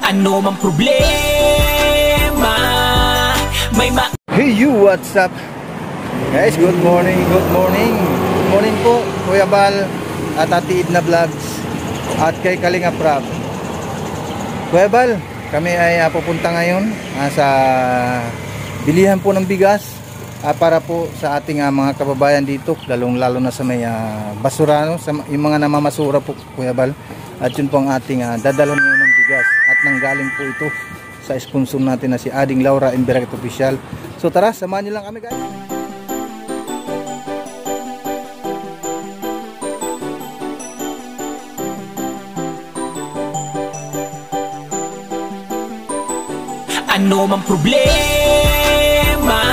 Ano mang problema, may Hey you, what's up? Guys, good morning, good morning. Good morning po, Kuya Bal at Ate Edna Vlogs at kay Kalinga Prab. Kuya Bal, kami ay pupunta ngayon sa bilihan po ng bigas para po sa ating mga kababayan dito, lalong-lalo na sa may basura, no? Yung mga namamasura po, Kuya Bal. At yun po ang ating dadalhan ngayon ng bigas at nanggaling po ito sa sponsor natin na si Ading Laura Emberet Official. So tara, samahan niyo lang kami, guys. Ano mang problema,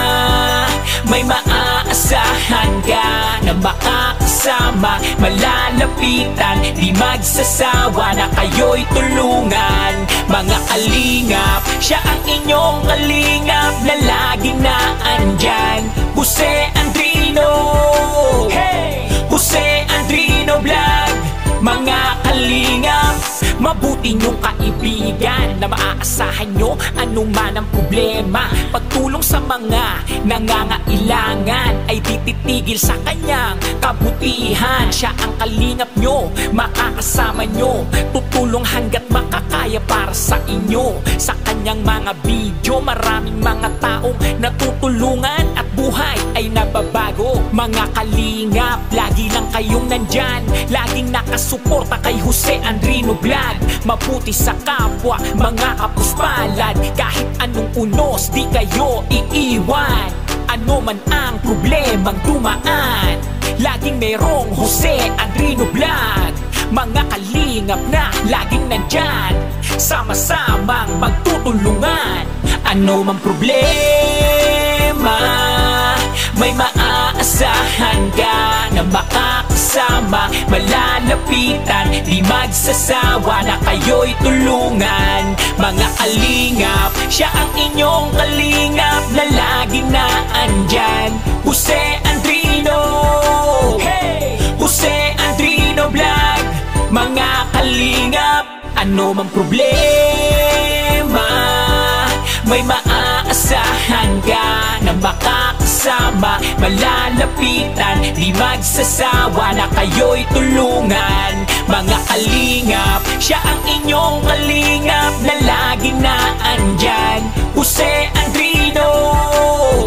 may maaasahan ka na makakasama, malalapitan, di magsasawa na kayo'y tulungan. Mga kalingap, siya ang inyong kalingap na laging naandyan. Jose Andrino, hey! Jose Andrino Vlog. Mga kalingap, mabuti niyong kaibigan na maaasahan nyo anuman ang problema. Pagtulong sa mga nangangailangan ay tititigil sa kanyang kabutihan. Siya ang kalingap nyo, makakasama nyo, tutulong hanggat makakaya para sa inyo. Sa kanyang mga video, maraming mga taong natutulungan at buhay ay nababago. Mga kalingap, lagi lang kayong nandyan, laging nakasuporta kay Jose Andrino Vlog. Mabuti sa kapwa, mga kapuspalad, kahit anong unos, di kayo iiwan. Ano man ang problemang dumaan, laging merong Jose Andrino Vlog. Mga kalingap na laging nandyan, sama-samang magtutulungan. Ano man problema, may maaasahan ka na makakasama, malalapitan, di magsasawa na kayo'y tulungan. Mga kalingap, siya ang inyong kalingap na laging naandyan. Jose Andrino, hey! Jose Andrino Vlog. Mga kalingap, ano mang problema, may maaasahan ka na makakasama, malalapitan, di magsasawa na kayo'y tulungan. Mga kalingap, siya ang inyong kalingap na laging naandyan. Jose Andrino,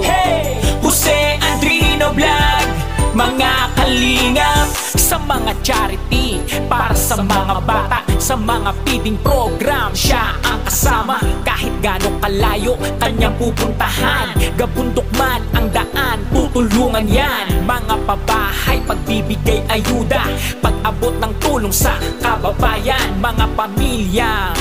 hey! Jose Andrino Vlog. Mga kalingap, sa mga charity, para sa mga bata, sa mga feeding program, siya ang kasama. Kahit gano'ng kalayo kanyang pupuntahan, gabundok man ang daan, tutulungan yan. Mga pabahay, pagbibigay ayuda, pag-abot ng tulong sa kababayan. Mga pamilya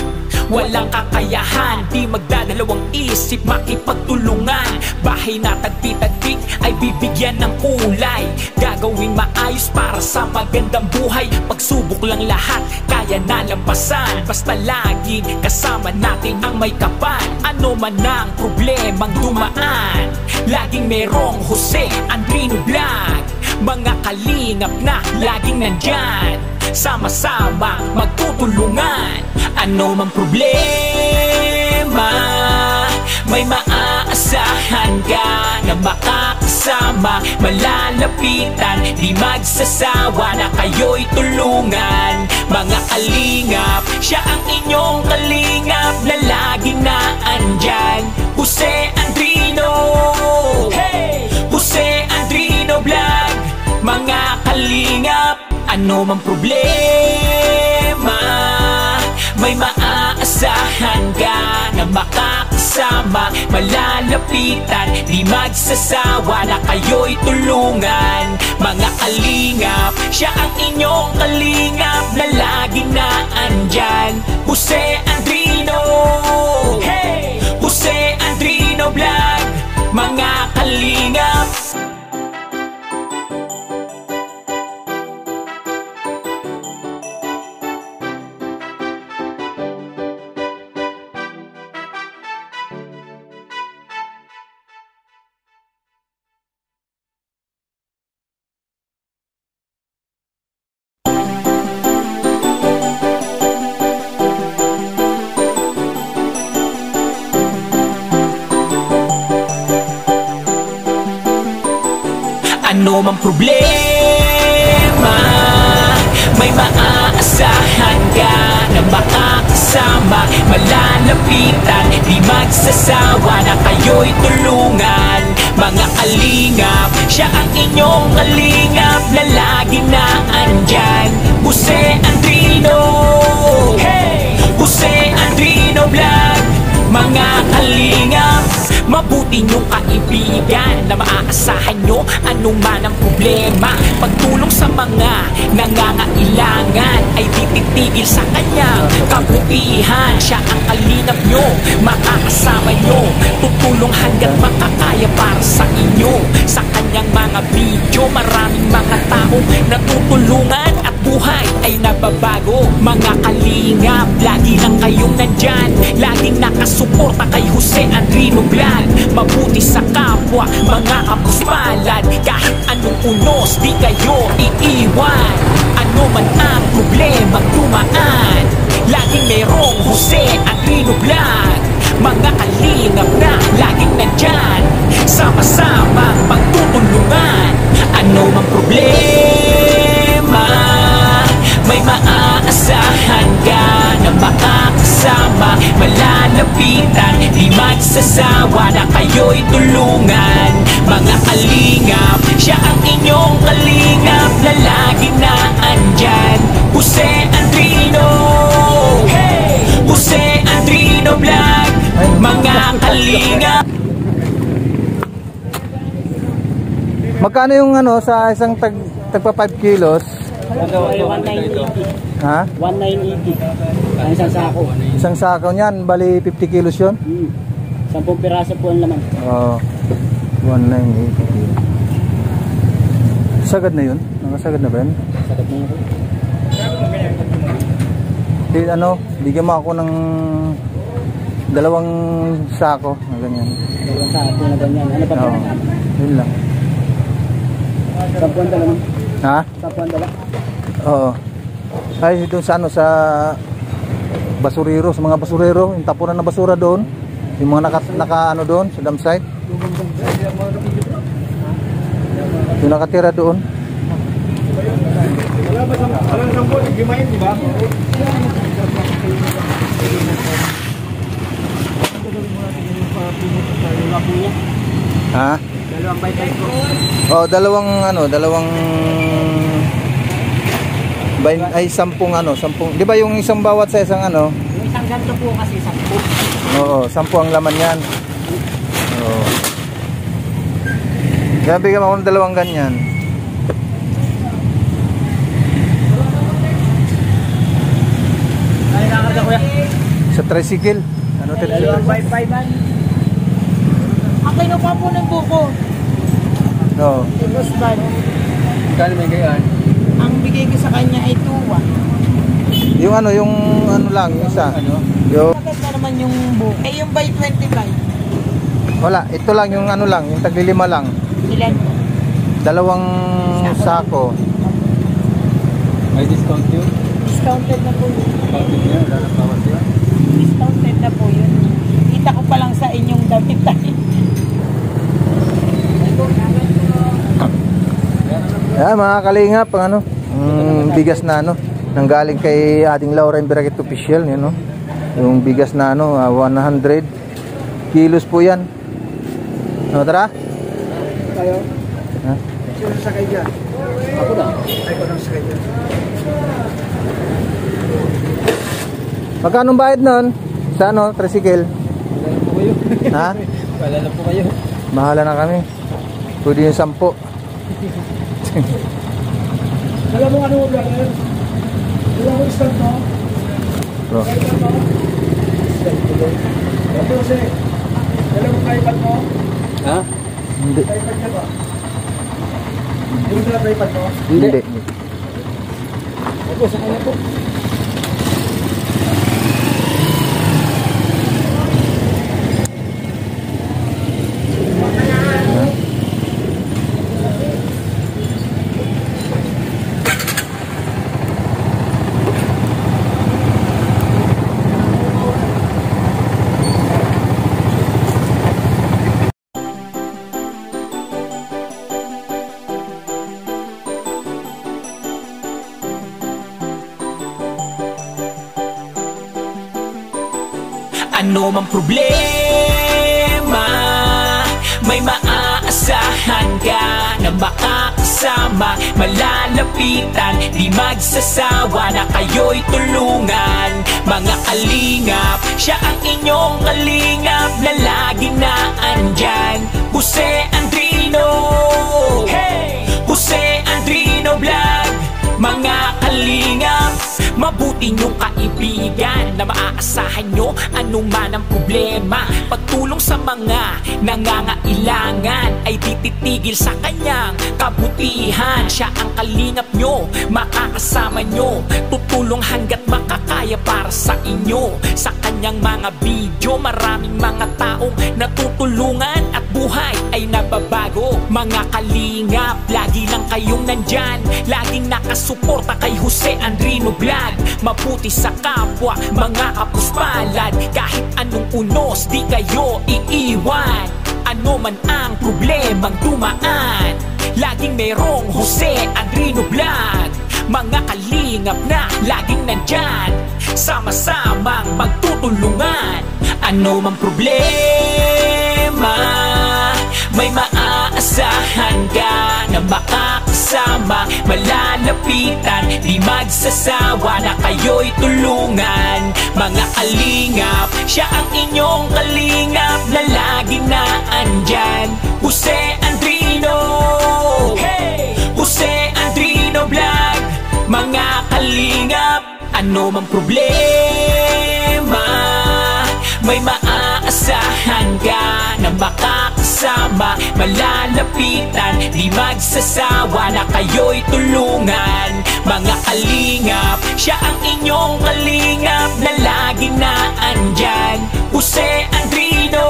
walang kakayahan, di magdadalawang isip, makipagtulungan. Bahay na tagpi-tagpik ay bibigyan ng kulay, gagawing maayos para sa magandang buhay. Pagsubok lang lahat, kaya nalampasan, basta lagi kasama natin ang may kapal. Ano man ang problemang dumaan, laging merong Jose Andrino Vlog. Mga kalingap na laging nandyan, sama-sama magtutulungan. Ano mang problema, may maaasahan ka na makakasama, malalapitan, di magsasawa na kayo'y tulungan. Mga kalingap, siya ang inyong kalingap na laging naandyan. Jose Andrino, hey! Jose Andrino Vlog. Mga kalingap, ano mang problema, may maaasahan ka na makakasama, malalapitan, di magsasawa na kayo'y tulungan. Mga kalingap, siya ang inyong kalingap na laging naandyan. Jose Andrino, hey! Jose Andrino Vlog. Mga kalingap, problema, may maaasahan ka na makakasama, malalapitan, di magsasawa na kayo'y tulungan. Mga kalingap, siya ang inyong kalingap na lagi na andyan. Jose Andrino, hey! Jose Andrino Vlog. Mga kalingap, mabuti niyong kaibigan na maaasahan nyo anuman ang problema. Pagtulong sa mga nangangailangan ay tititigil sa kanyang kabutihan. Siya ang kalingap nyo, makakasama nyo, tutulong hanggat makakaya para sa inyo. Sa kanyang mga video, maraming mga tao natutulungan at buhay ay nababago. Mga kalingap, lagi lang kayong nandyan, laging nakasuporta kay Jose Andrino Vlog. Mabuti sa kapwa, mga kapusmalad, kahit anong unos, di kayo iiwan. Ano man ang problema dumaan, laging merong Jose Andrino Vlog. Mga kalingap na laging nandyan, sama-sama magtutulungan. Ano mang problema, may maaasahan ka na makakasama, malalapitan, di magsasawa na kayo'y tulungan. Mga kalingap, siya ang inyong kalingap na lagi na andyan. Jose Andrino, hey! Jose Andrino Vlog. Mga kalingap. Magkano yung ano sa isang tagpa 5 kilos? 1,980. Ha? 1,980. Ang isang sako. Isang sako niyan, bali 50 kilos yun? 10 piraso po ang laman. Oo. 1,980. Sagad na yun? Nakasagad na ba yun? Sagad na yun. Di, ano, bigyan mo ako ng 2 sako na ganyan. 2 sako na ganyan. Ano pa po? Oo. Yun lang. 10 naman. Ha? 10 dala. Oo. Ay, dito sa ano, sa basurero, sa mga basurero, yung tapunan na basura doon, yung mga naka ano doon, sa dam site. Yung nakatira doon. Ha? Dalawang bite po. Oh, dalawang 10 ano, 10. 'Di ba yung isang bawat sa isang ano? Yung isang ganito po kasi 10. Oo, 10 ang laman niyan. Oo. Kaya bigyan mo ako ng 2 ganyan. Ay, nakakarga kuya. Sa tricycle. Ano tricycle? Dalawang bite man. Akin na pa po ng buko. Oo. Tapos ban. Kano may gayaan? Ang bigay ko sa kanya ay 2. Yung ano lang, yung isa. Yung Bakit na naman yung buko? Eh, yung by 25. wala, ito lang yung ano lang, yung taglilima lang. Ilan? 2 sako. May discount yun? Discounted na po yun. Discounted niya? Wala nang bawas yun? Discounted na po yun. Kita ko pa lang sa inyong damit tayo. Yan mga kalingap, ang ano, bigas na ano, nanggaling kay ating Laura Imberaget official, yun, no? Yung bigas na ano, 100 kilos po yan. Ano, tara? Kayo? Ha? Sino sakay dyan? Ako na. Ay, ko nang sakay dyan. Magkano bayad nun? Sa ano, tricycle? Ha? Wala na po kayo. Mahala na kami. Pwede yung 10. Alam mo ano mo brother? Alam mo stand mo? Bro. Ito kasi. Alam mo tripod mo? Ha? Hindi. Tripod ka ba? Hindi mo tripod mo? Hindi. Ako, sa kanya po. Ano mang problema, may maaasahan ka na makakasama, malalapitan, di magsasawa na kayo'y tulungan. Mga kalingap, siya ang inyong kalingap na laging naandyan. Jose Andrino, hey! Jose Andrino Vlog. Mga kalingap, mabuti niyong kaibigan na maaasahan nyo anuman ang problema. Pagtulong sa mga nangangailangan ay tititigil sa kanyang kabutihan. Siya ang kalingap nyo, makakasama nyo, tutulong hanggat makakaya para sa inyo. Sa kanyang mga video, maraming mga taong natutulungan at buhay ay nababago. Mga kalingap, lagi lang kayong nandyan, laging nakasuporta kay Jose Andrino Vlog. Mabuti sa kapwa, mga kapuspalad, kahit anong unos di kayo iiwan. Ano man ang problemang dumaan, laging merong Jose Andrino Vlog. Mga kalingap na laging nandyan, sama-samang magtutulungan. Ano mang problema, may maaasahan ka na makakasama, malalapitan, di magsasawa na kayo'y tulungan. Mga kalingap, siya ang inyong kalingap na laging naandyan. Jose Andrino, hey! Jose Andrino Vlog. Mga kalingap, ano mang problema, may maaasahan ka na makakasama, malalapitan, di magsasawa na kayo'y tulungan. Mga kalingap, siya ang inyong kalingap na laging naandyan. Jose Andrino,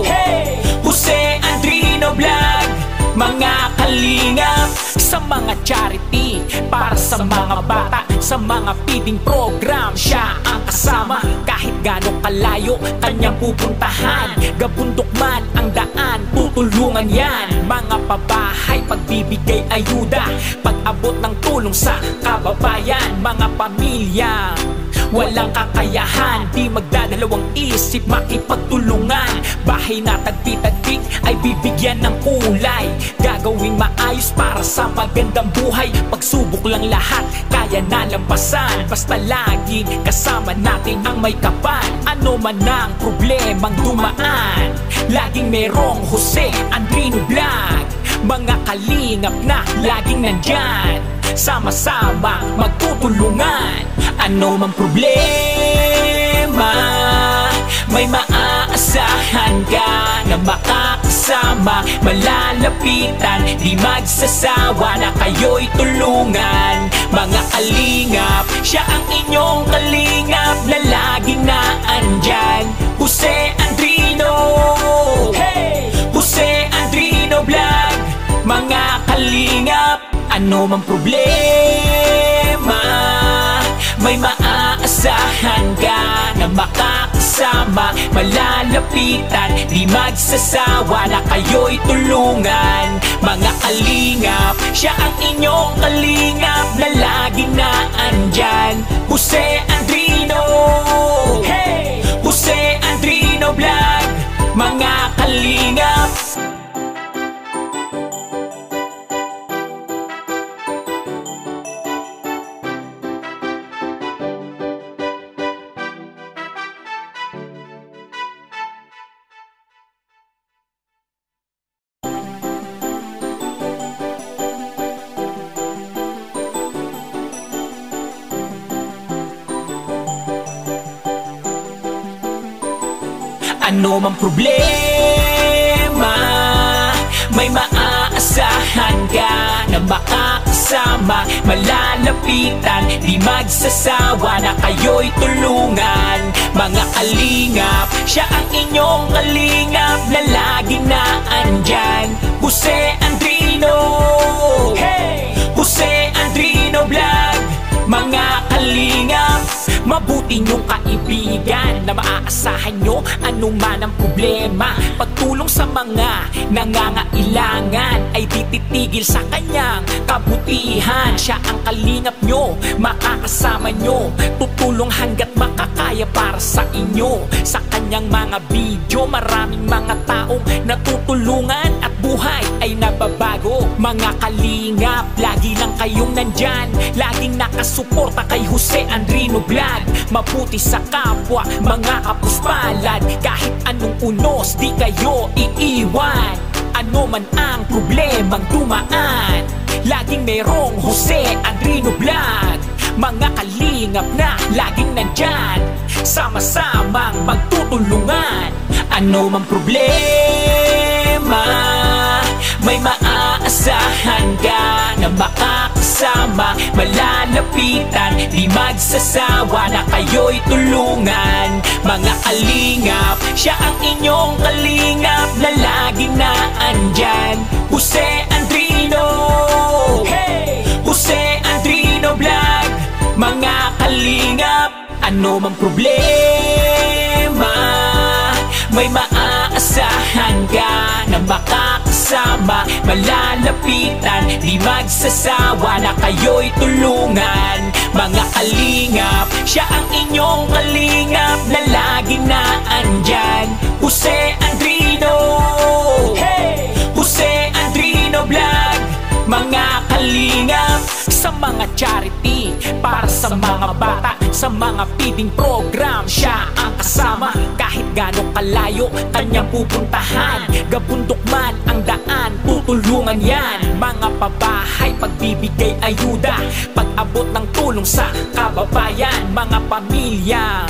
hey! Jose Andrino Vlog. Mga kalingap, sa mga charity, para sa mga bata, sa mga feeding program, siya ang kasama. Kahit gano'ng kalayo kanyang pupuntahan, gabundok man ang daan, tutulungan yan. Mga pabahay, pagbibigay ayuda, pag-abot ng tulong sa kababayan. Mga pamilya walang kakayahan, di magdadalawang isip, makipagtulungan. Bahay na tagpi-tagpik ay bibigyan ng kulay, gagawing maayos para sa magandang buhay. Pagsubok lang lahat, kaya nalampasan, basta laging kasama natin ang may kapal. Ano man ang problemang dumaan, laging merong Jose Andrino Vlog. Mga kalingap na laging nandyan, sama-sama magtutulungan. Ano mang problema, may maaasahan ka na makakasama, malalapitan, di magsasawa na kayo'y tulungan. Mga kalingap, siya ang inyong kalingap na laging naandyan. Jose Andrino, hey! Jose Andrino Vlog. Mga kalingap, ano mang problema, may maaasahan ka na makakasama, malalapitan, di magsasawa na kayo'y tulungan. Mga kalingap, siya ang inyong kalingap na laging naandyan. Jose Andrino, hey! Jose Andrino Vlog. Mga kalingap, ano mang problema, may maaasahan ka na makakasama, malalapitan, di magsasawa na kayo'y tulungan. Mga kalingap, siya ang inyong kalingap na laging naandyan. Jose Andrino, hey! Jose Andrino Vlog. Mga kalingap, Mabuti niyong kaibigan na maaasahan nyo anuman ang problema. Pagtulong sa mga nangangailangan ay tititigil sa kanyang kabutihan. Siya ang kalingap nyo, makakasama nyo, tutulong hanggat makakaya para sa inyo. Sa kanyang mga video, maraming mga taong natutulungan at buhay ay nababago. Mga kalingap, lagi lang kayong nandyan, laging nakasuporta kay Jose Andrino Vlog. Mabuti sa kapwa, mga kapuspalad, kahit anong unos di kayo iiwan. Ano man ang problemang dumaan, laging merong Jose Andrino Vlog. Mga kalingap na laging nandyan, sama-samang magtutulungan. Ano mang problema, may maaasahan ka na makakasama, malalapitan, di magsasawa na kayo'y tulungan. Mga kalingap, siya ang inyong kalingap na laging naandyan. Jose Andrino, hey! Jose Andrino Vlog. Mga kalingap, ano mang problema, may maaasahan ka na makakasama, malalapitan, di magsasawa na kayo'y tulungan. Mga kalingap, siya ang inyong kalingap na laging naandyan. Jose Andrino, hey! Jose Andrino Vlog. Mga kalingap, sa mga charity, para sa mga bata, sa mga feeding program, siya ang kasama. Kahit gano'ng kalayo kanyang pupuntahan, gabundok man ang daan, tutulungan yan. Mga pabahay, pagbibigay ayuda, pag-abot ng tulong sa kababayan. Mga pamilya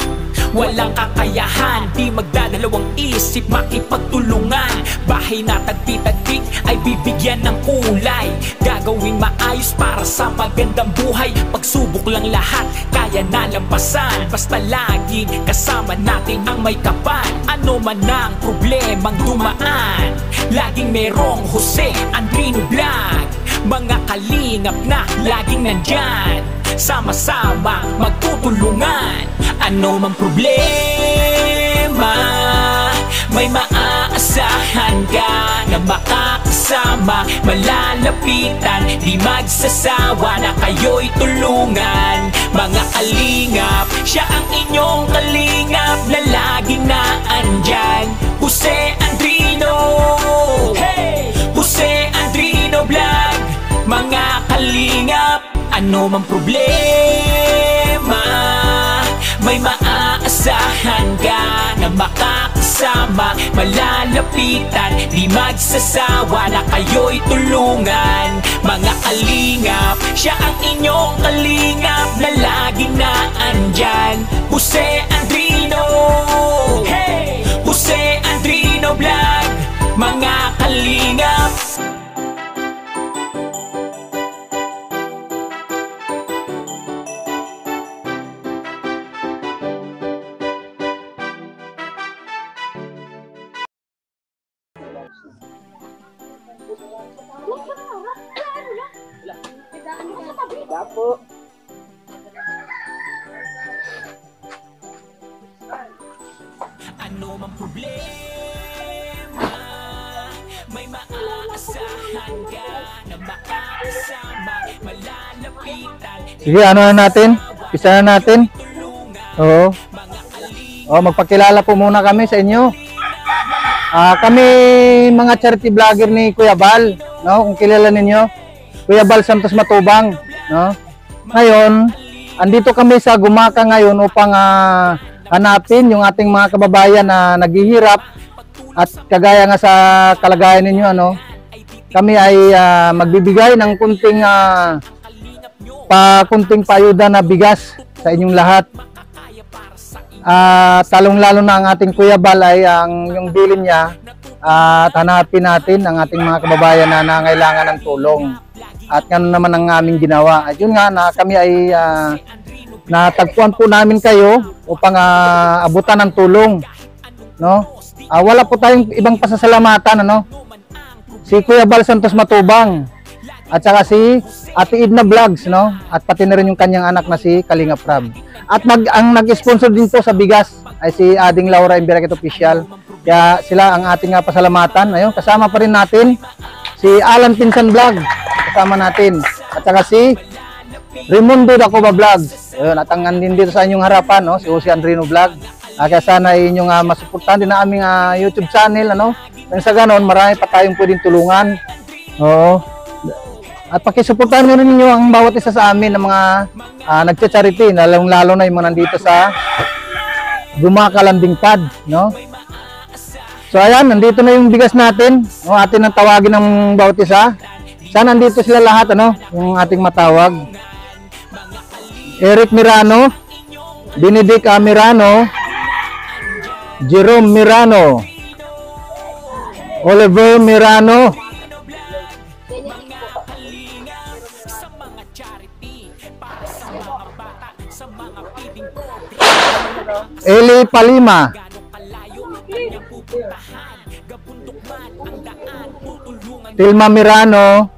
walang kakayahan, di magdadalawang isip, makipagtulungan. Bahay na tagpi-tagpik ay bibigyan ng kulay, gagawing maayos para sa magandang buhay. Pagsubok lang lahat, kaya nalampasan, basta laging kasama natin ang may kapal. Ano man ang problemang dumaan, laging merong Jose Andrino Vlog. Mga kalingap na laging nandyan, sama-sama magtutulungan. Ano mang problema, may maaasahan ka na makakasama, malalapitan, di magsasawa na kayo'y tulungan. Mga kalingap, siya ang inyong kalingap na laging naandyan. Jose Andrino, hey! Jose Andrino Vlog. Mga kalingap, ano mang problema, may maaasahan ka na makakasama, malalapitan, di magsasawa na kayo'y tulungan. Mga kalingap, siya ang inyong kalingap na laging naandyan. Jose Andrino, hey! Jose Andrino Vlog. Mga kalingap, ano mang problema, may maaasahan ka na makakasama, malalapitan. Sige, ano na natin? Isa na natin. Oo. Magpakilala po muna kami sa inyo. Kami mga charity vlogger ni Kuya Bal, no? Kung kilala ninyo, Kuya Bal Santos Matubang, no? Ngayon, andito kami sa Gumaka ngayon upang hanapin yung ating mga kababayan na naghihirap at kagaya nga sa kalagayan ninyo, ano? Kami ay magbibigay ng kunting paayuda na bigas sa inyong lahat. Talong-lalo na ang ating Kuya Bal ay yung bilin niya at hanapin natin ang ating mga kababayan na nangailangan ng tulong. At ganoon naman ang aming ginawa. At yun nga na kami ay natagpuan po namin kayo upang abutan ng tulong, no? Wala po tayong ibang pasasalamatan, ano? Si Kuya Bal Santos Matubang At saka si Ate Edna Vlogs, no? At pati na rin yung kanyang anak na si Kalinga Prab. At ang nag-sponsor din po sa bigas ay si Ading Laura Imbirakit Official. Kaya sila ang ating pasalamatan. Ayun, kasama pa rin natin si Alan Pinsan Vlog. Kasama natin. At saka si Raimundo Dacoba Vlogs. Ayun, at ang andin dito sa inyong harapan, no? Si Jose Andrino Vlog. Kaya sana inyong masuportahan din na aming YouTube channel, ano? Nang sa ganon, marami pa tayong pwedeng tulungan. Oo. At pakisuportahan nyo rin ninyo ang bawat isa sa amin ng mga nagcha-charity, lalo na yung mga nandito sa Gumakalanding Pad, no? So ayan, nandito na yung bigas natin, no? Atin ang tawagin ng bawat isa. Sana nandito sila lahat, ano? Yung ating matawag. Eric Mirano, Benedict Mirano, Jerome Mirano, Oliver Mirano, Eli Palima, Tilma Mirano,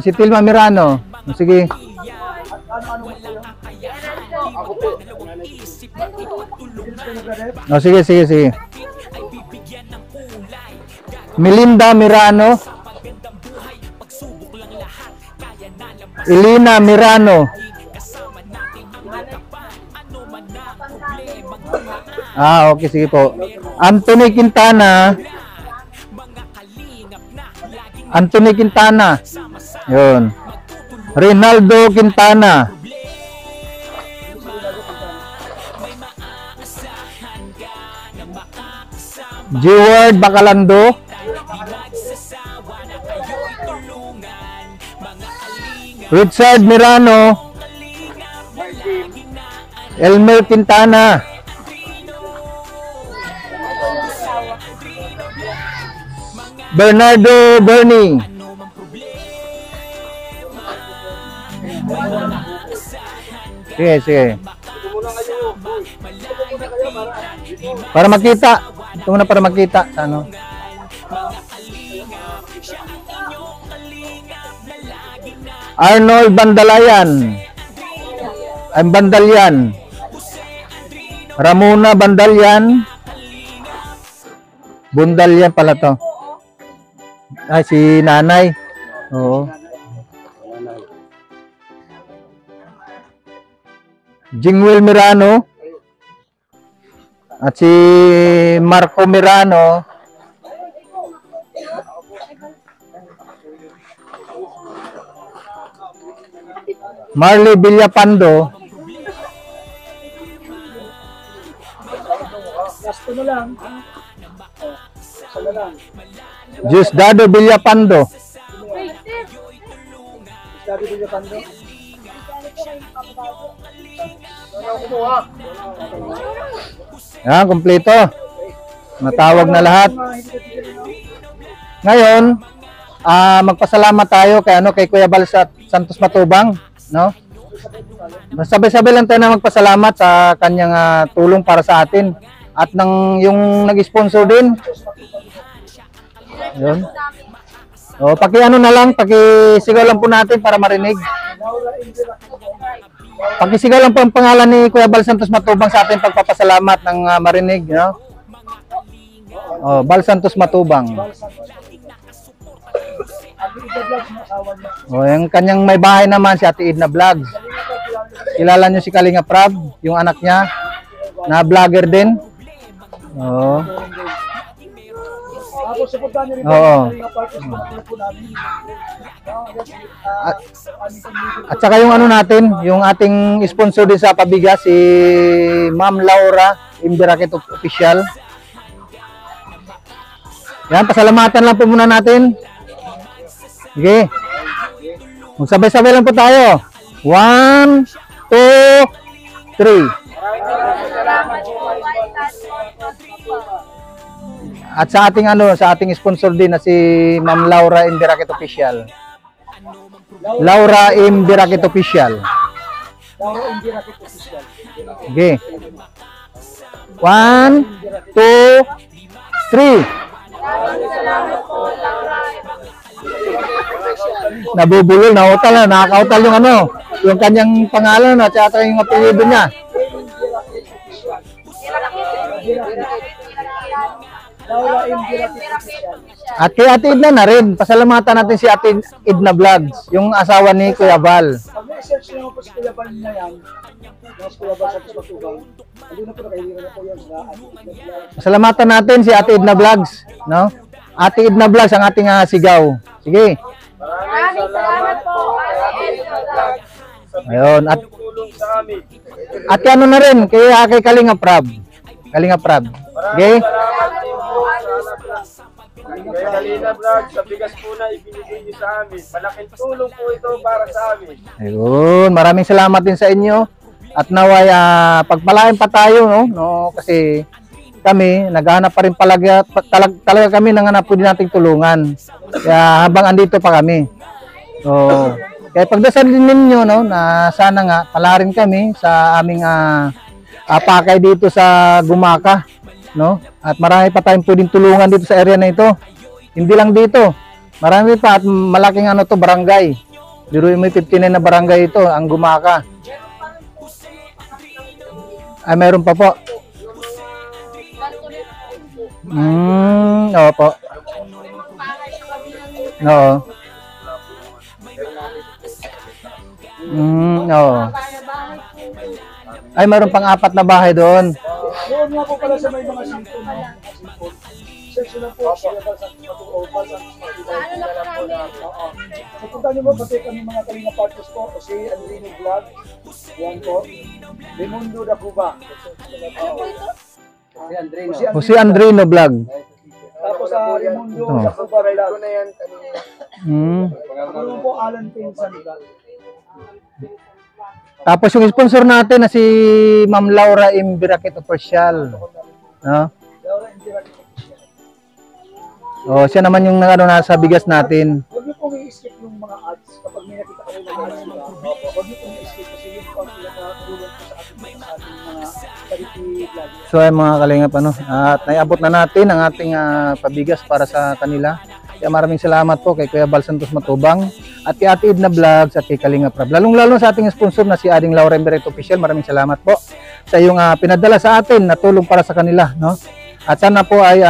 si Tilma Mirano, sige. No, sige. Melinda Mirano, Elena Mirano, okay, sige po. Anthony Quintana, yun. Rinaldo Quintana, Jeward Bacalando, Richard Mirano, Elmer Quintana, Bernardo Bernie, sige. Para makita. Ito muna para makita sa ano. Arnold Bandalayan. Bandalyan. Ramona Bandalyan. Bundalyan pala to. Ay, si nanay. Oo. Jingwel Mirano. At si Marco Mirano. Marley Villapando. Diosdado Villapando. Yan, kompleto. Matawag na lahat. Ngayon, magpasalamat tayo kay Kuya Bal Santos Matubang, no? Sabay-sabay lang tayo na magpasalamat sa kanyang tulong para sa atin at yung nag-sponsor din. Yun. O, paki-ano na lang, paki-sigaw lang po natin para marinig. Paki-sigaw lang po ang pangalan ni Kuya Bal Santos Matubang sa ating pagpapasalamat ng marinig, no? O, Bal Santos Matubang. O, yung kanyang may bahay naman si Ate Edna Vlogs. Kilala nyo si Kalinga Prab, yung anak niya, na vlogger din. Oo. At saka yung ano natin, yung ating sponsor din sa pabigas, si Ma'am Laura Imbirakit Official. Yan, pasalamatan lang po muna natin. Sige. Magsabay-sabay lang po tayo. 1, 2, 3. At sa ating sponsor din na si Ma'am Laura Imbirakit Official. Laura Imbirakit Official. Okay. 1, 2, 3. Nabubulol, nautal na, nakakautal yung ano, yung kanyang pangalan at saka yung apelyido niya. Laura M. Girafit. At kay Ate Edna na rin, pasalamatan natin si Ate Edna Vlogs, yung asawa ni Kuya Val. Pag may-search naman po si Kuya Bal na yan, mas Kuya Bal sa Patubang, hindi na po nakahilingan na po yan sa ating. Pasalamatan natin si Ate Edna Vlogs, no? Ate Edna Vlogs ang ating sigaw. Sige. Maraming salamat po, Ate Edna Vlogs. Ayun, at ano na rin, kay Kalinga Prab. Kalinga Prab. Okay? Kaya Kalinga Vlog, sa bigas po na ibinigay niyo sa amin. Malaking tulong po ito para sa amin. Ayun, maraming salamat din sa inyo. At naway pagpalain pa tayo, no? Kasi kami, naghahanap pa rin talaga kami ng hanap po din nating tulungan. Kaya habang andito pa kami. So, kaya pagdasal din ninyo, no, na sana nga palarin kami sa aming pakay dito sa Gumaka, no? At marami pa tayong pwedeng tulungan dito sa area na ito. Hindi lang dito. Marami pa at malaking ano to, barangay. Biruin mo 59 na barangay ito, ang Gumaka. Ay, meron pa po. Oo po. Oo. Oo. Ay, meron pang 4 na bahay doon. Doon nga po pala sa may mga sinto, no? Search lang po, Kuya Bal sa Patubang, So, punta niyo mo, pati kami mga Kalinga Partners po, si Andrino Vlog, yan po, Raimundo da Cuba. Si Andrino. Si Andrino Vlog. Tapos sa Raimundo da Cuba Vlog. Ano po, Alan Pinsan Vlog. Tapos yung sponsor natin na si Ma'am Laura M. Birakit Official. No? Laura M. Birakit. Oh, siya naman yung nasa bigas natin. Huwag niyo pong i-skip yung mga ads kapag may nakita kayo ng ads. Huwag niyo pong i-skip kasi yun po ang pinaka-tulong po sa ating mga charity vlog. So ay mga kalingap, at naiabot na natin ang ating pabigas para sa kanila. Kaya maraming salamat po kay Kuya Bal Santos Matubang at kay Ate Edna Vlogs at kay Kalinga Prab. Lalong-lalo sa ating sponsor na si Ading Laura M. Birakit Official. Maraming salamat po sa iyong pinadala sa atin na tulong para sa kanila, no? At sana po ay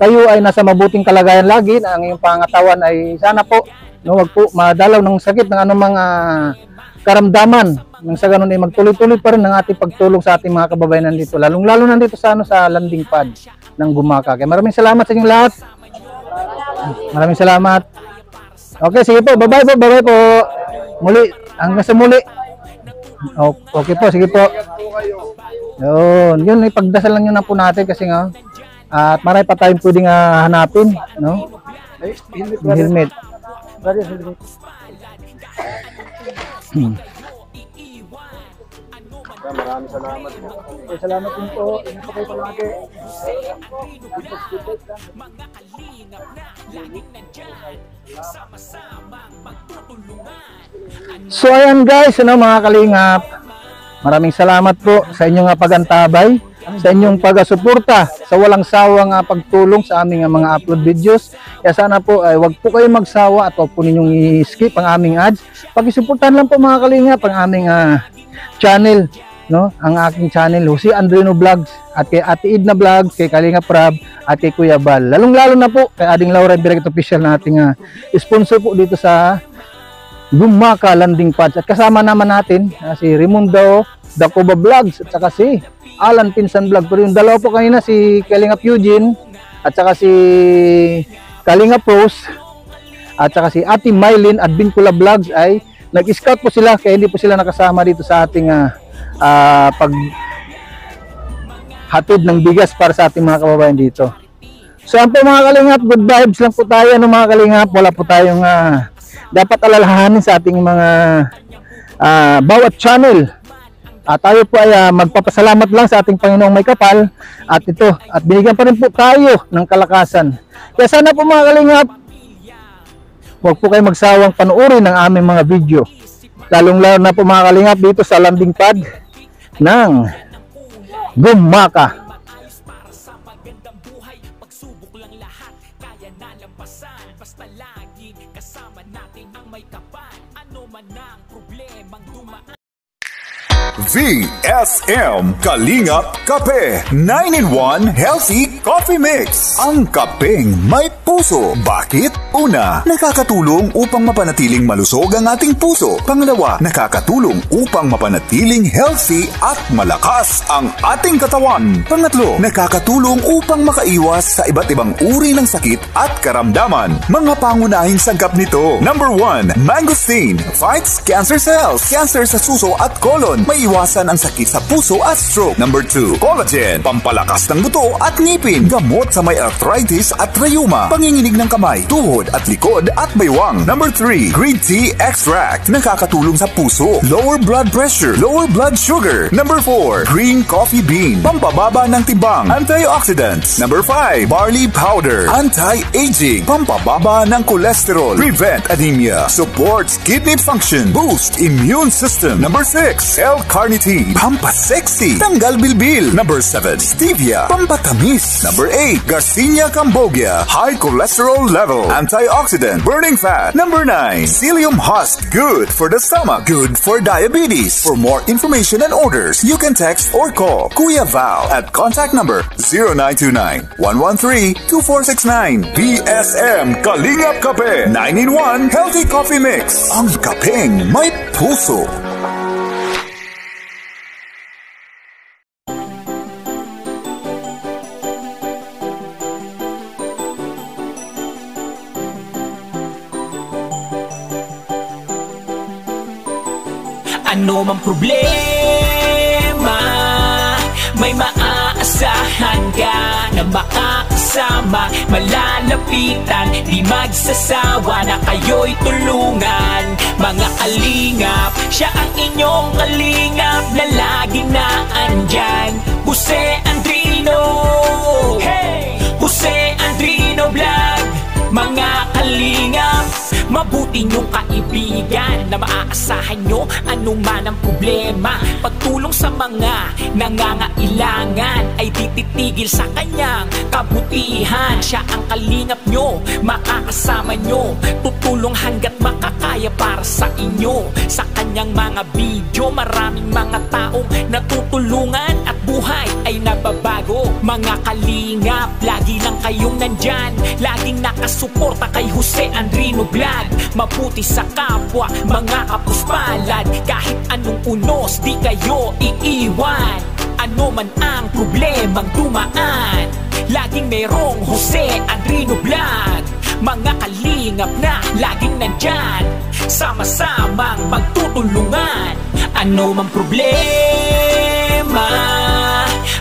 kayo ay nasa mabuting kalagayan lagi, na ang iyong pangatawan ay sana po, no, wag po madalaw ng sakit ng anumang karamdaman. Nang sa ganun ay magtuloy-tuloy pa rin ang ating pagtulong sa ating mga kababayan nandito, lalong-lalo nandito sa sa landing pad ng Gumaka. Kaya maraming salamat sa inyong lahat. Maraming salamat. Okay, sige po. Bye-bye po. Muli, hanggang sa muli. Okay po, sige po. Yun, ipagdasal lang yun na po natin kasi nga at marami pa tayong pwedeng hanapin, no? Helmet. Brother, helmet. Maraming salamat po. Okay, salamat din po. Ingat po kayo palagi. So ayan guys, mga kalingap, maraming salamat po sa inyong pagantabay, sa inyong pagsuporta, sa walang sawang pagtulong sa aming mga upload videos. Kaya sana po ay wag po kayo magsawa at wag po ninyong i-skip ang aming ads. Pag-isuportahan lang po mga kalingap ang aming channel, no? Ang aking channel, si Andrino Vlogs, at kay Ate Edna Vlogs, kay Kalinga Prab, at kay Kuya Bal. Lalong-lalo na po kay Ading Laura Birakit Official na ating sponsor po dito sa Gumaka Landing Pads. At kasama naman natin si Raimundo da Cuba Vlogs at saka si Alan Pinsan Vlog. Pero yung dalawa po kanina, si Kalinga Eugene at saka si Kalinga Pros at saka si Ate Mylene at Bincula Vlogs ay nag-scout po sila kaya hindi po sila nakasama dito sa ating paghatid ng bigas para sa ating mga kababayan dito. So yan po mga kalingap, good vibes lang po tayo mga kalingap. Wala po tayong dapat alalahanin sa ating mga bawat channel. Tayo po ay magpapasalamat lang sa ating Panginoong may kapal at ito, at binigyan pa rin po tayo ng kalakasan. Kaya sana po mga kalingap, huwag po kayo magsawang panuorin ng aming mga video. Lalong-lalo na po mga kalingap dito sa landing pad ng Gumaka. man ang problemang dumaan. VSM Kalingap Kape 9-in-1 Healthy Coffee Mix. Ang kapeng may puso. Bakit? Una, nakakatulong upang mapanatiling malusog ang ating puso. Pangalawa, nakakatulong upang mapanatiling healthy at malakas ang ating katawan. Pangatlo, nakakatulong upang makaiwas sa iba't ibang uri ng sakit at karamdaman. Mga pangunahing sangkap nito. Number 1, mangosteen fights cancer cells. Cancer sa suso at colon. May iwasan ang sakit sa puso at stroke. Number 2, collagen, pampalakas ng buto at ngipin, gamot sa may arthritis at rheuma, panginginig ng kamay, tuhod at likod at baywang. Number 3, green tea extract, nakakatulong sa puso, lower blood pressure, lower blood sugar. Number 4, green coffee bean, pampababa ng timbang, antioxidants. Number 5, barley powder, anti-aging, pampababa ng cholesterol, prevent anemia, supports kidney function, boost immune system. Number 6, L-carnitine, pampasexy, tanggal bilbil. Number 7, stevia, pampatamis. Number 8, Garcinia cambogia, high cholesterol level, antioxidant, burning fat. Number 9, psyllium husk, good for the stomach, good for diabetes. For more information and orders, you can text or call Kuya Val at contact number 0929-113-2469. VSM Kalingap Kape 9-in-1 Healthy Coffee Mix. Ang kapeng may puso. Ano mang problema, may maaasahan ka na makakasama, malalapitan, di magsasawa na kayo'y tulungan. Mga kalingap, siya ang inyong kalingap na lagi na andyan. Jose Andrino, hey! Jose Andrino Vlog. Mga kalingap, mabuti niyong kaibigan na maaasahan nyo anuman ang problema. Pagtulong sa mga nangangailangan ay tititigil sa kanyang kabutihan. Siya ang kalingap nyo, makakasama nyo, tutulong hanggat makakaya para sa inyo. Sa kanyang mga video, maraming mga taong natutulungan at buhay ay nababago. Mga kalingap, lagi lang kayong nandyan, laging nakasuporta kay Jose Andrino Vlog. Mabuti sa kapwa, mga kapuspalad, kahit anong unos, di kayo iiwan. Ano man ang problemang dumaan, laging merong Jose Andrino Vlog. Mga kalingap na laging nandyan, sama-samang magtutulungan. Ano man problema,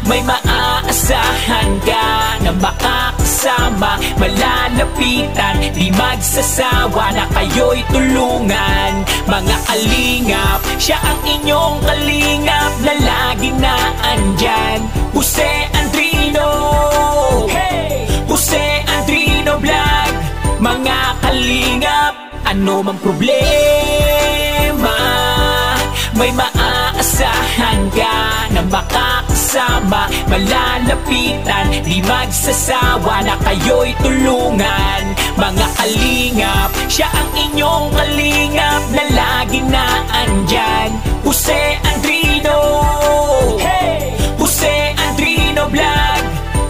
may maaasahan ka na makakasama, malalapitan, di magsasawa na kayo'y tulungan. Mga kalingap, siya ang inyong kalingap na lagi na andyan. Jose Andrino, hey! Jose Andrino Vlog. Mga kalingap, ano mang problema, may maaasahan ka na makakasama, malalapitan, di magsasawa na kayo'y tulungan. Mga kalingap, siya ang inyong kalingap na lagi na andyan. Jose Andrino, hey! Jose Andrino Vlog.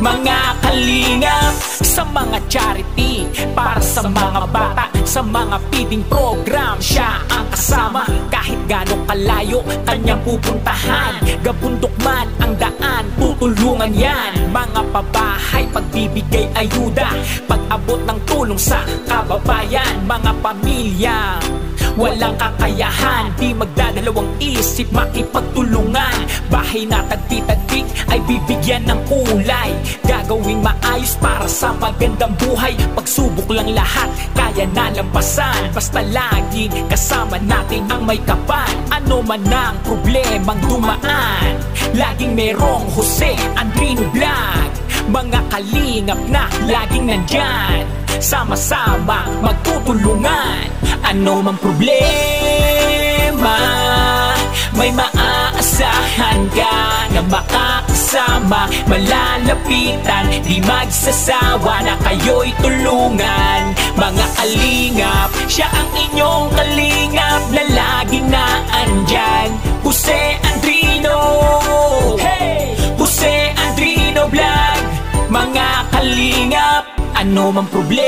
Mga kalingap, sa mga charity, para sa mga bata, sa mga feeding program, siya ang kasama. Kahit gano'ng kalayo kanyang pupuntahan, gabundok man ang daan, tutulungan yan. Mga pabahay, pagbibigay ayuda, pag-abot ng tulong sa kababayan. Mga pamilya walang kakayahan, di magdadalawang isip, makipagtulungan. Bahay na tagti-tagtik ay bibigyan ng kulay, gagawing maayos para sa magandang buhay. Pagsubok lang lahat, kaya nalampasan, basta laging kasama natin ang may kapal. Ano man ang problemang dumaan, laging merong Jose Andrino Vlog. Mga kalingap na laging nandyan, sama-sama magtutulungan. Ano man problema, may maaasahan ka na na makakasama, malalapitan, di magsasawa na kayo'y tulungan. Mga kalingap, siya ang inyong kalingap na laging naandyan. Jose Andrino, hey! Jose Andrino Vlog. Mga kalingap, ano mang problema,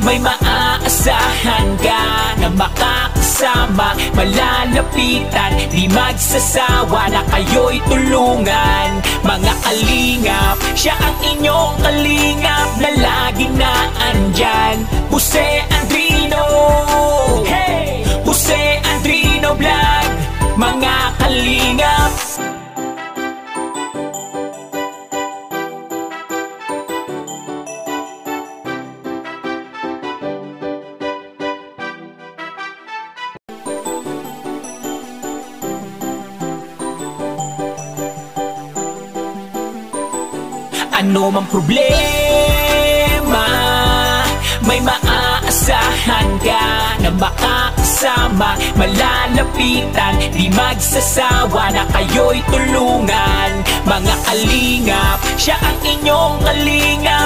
may maaasahan ka na makakasama, malalapitan, di magsasawa na kayo'y tulungan. Mga kalingap, siya ang inyong kalingap na laging naandyan. Jose Andrino, hey! Jose Andrino Vlog. Mga kalingap, ano mang problema, may maaasahan ka na makakasama, malalapitan, di magsasawa na kayo'y tulungan. Mga kalingap, siya ang inyong kalingap